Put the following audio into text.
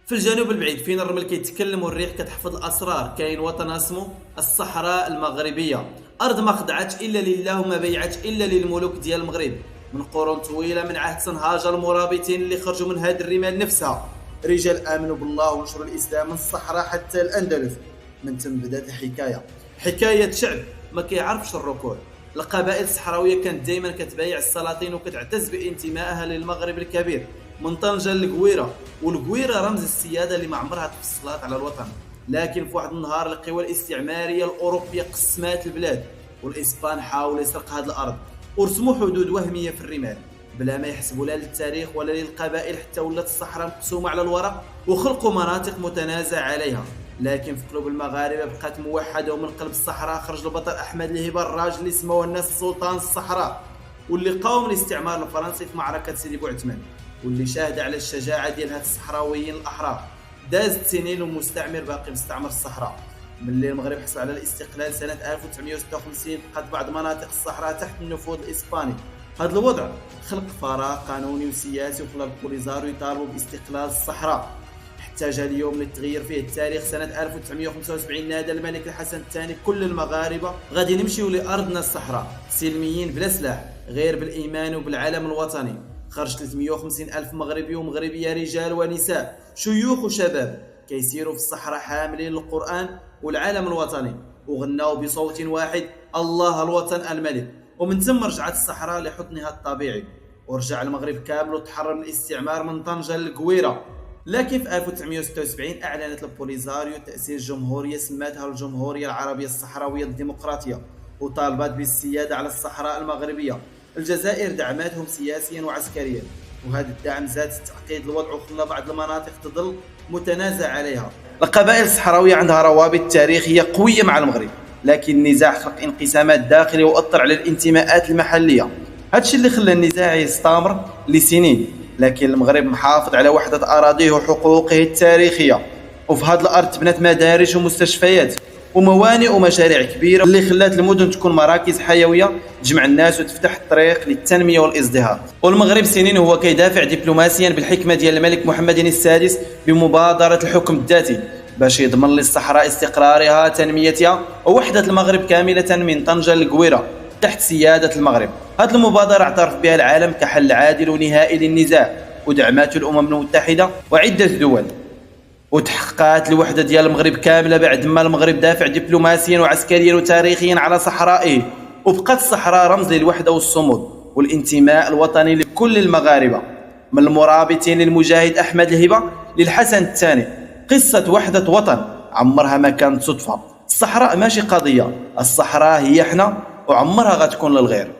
في الجنوب البعيد فين الرمل كيتكلم والريح كتحفظ الاسرار كاين وطن اسمه الصحراء المغربيه. ارض ما خضعت الا لله وما بيعت الا للملوك ديال المغرب. من قرون طويله، من عهد سنهاج المرابطين اللي خرجوا من هاد الرمال نفسها، رجال امنوا بالله ونشروا الاسلام من الصحراء حتى الاندلس. من تم بدات الحكايه، حكايه شعب ما كيعرفش الركود. القبائل الصحراويه كانت دائما كتبايع السلاطين وكتعتز بانتمائها للمغرب الكبير، من طنجة للقويرة. والقويرة رمز السيادة اللي ما عمرها تفصلات على الوطن. لكن في واحد النهار القوى الاستعمارية الأوروبية قسمات البلاد، والإسبان حاول يسرق هذه الأرض ورسموا حدود وهمية في الرمال بلا ما يحسبوا لا للتاريخ ولا للقبائل. حتى ولات الصحراء مقسومة على الورق وخلقوا مناطق متنازع عليها. لكن في قلوب المغاربة بقات موحدة، ومن قلب الصحراء خرج البطل أحمد الهبة، الراجل اللي سموه الناس سلطان الصحراء، واللي قاوم الاستعمار الفرنسي في معركة سيدي بوعثمان، واللي شاهد على الشجاعة ديال هاد الصحراويين الأحرار. دازت سنين والمستعمر باقي مستعمر الصحراء. ملي المغرب حصل على الاستقلال سنة 1956 بقات بعض مناطق الصحراء تحت النفوذ الإسباني. هذا الوضع خلق فراغ قانوني وسياسي، وخلى البوليزاريو يطالبوا باستقلال الصحراء. حتى جا اليوم اللي تغير فيه التاريخ سنة 1975 نادى الملك الحسن الثاني كل المغاربة غادي نمشيو لأرضنا الصحراء سلميين بلا سلاح، غير بالإيمان وبالعلم الوطني. خرج 350 ألف مغربي ومغربية، رجال ونساء، شيوخ وشباب، كيسيروا في الصحراء حاملين القرآن والعلم الوطني، وغناوا بصوت واحد: الله الوطن الملك. ومن ثم رجعت الصحراء لحضنها الطبيعي، ورجع المغرب كامل وتحرر من الاستعمار من طنجة للقويرة. لكن في 1976 أعلنت البوليزاريو تأسيس جمهورية سماتها الجمهورية العربية الصحراوية الديمقراطية، وطالبت بالسيادة على الصحراء المغربية. الجزائر دعمتهم سياسيا وعسكريا، وهذا الدعم زاد تعقيد الوضع وخلى بعض المناطق تظل متنازع عليها. القبائل الصحراوية عندها روابط تاريخية قوية مع المغرب، لكن النزاع خلق انقسامات داخلية وأثر على الانتماءات المحلية. هادشي اللي خلى النزاع يستمر لسنين، لكن المغرب محافظ على وحدة أراضيه وحقوقه التاريخية. وفي هذه الأرض تبنت مدارس ومستشفيات وموانئ ومشاريع كبيرة اللي خلات المدن تكون مراكز حيوية تجمع الناس وتفتح الطريق للتنمية والازدهار. والمغرب سنين هو كيدافع دبلوماسيا بالحكمة ديال الملك محمد السادس بمبادرة الحكم الذاتي باش يضمن للصحراء استقرارها، تنميتها، ووحدة المغرب كاملة من طنجة للقويرة تحت سيادة المغرب. هذه المبادرة اعترف بها العالم كحل عادل ونهائي للنزاع، ودعمته الأمم المتحدة وعدة دول، وتحققت الوحدة ديال المغرب كاملة بعد ما المغرب دافع دبلوماسيا وعسكريا وتاريخيا على صحرائه. وبقت الصحراء رمز للوحدة والصمود والانتماء الوطني لكل المغاربة، من المرابطين للمجاهد أحمد الهبة للحسن الثاني. قصة وحدة وطن عمرها ما كانت صدفة. الصحراء ماشي قضية، الصحراء هي احنا، وعمرها غتكون للغير.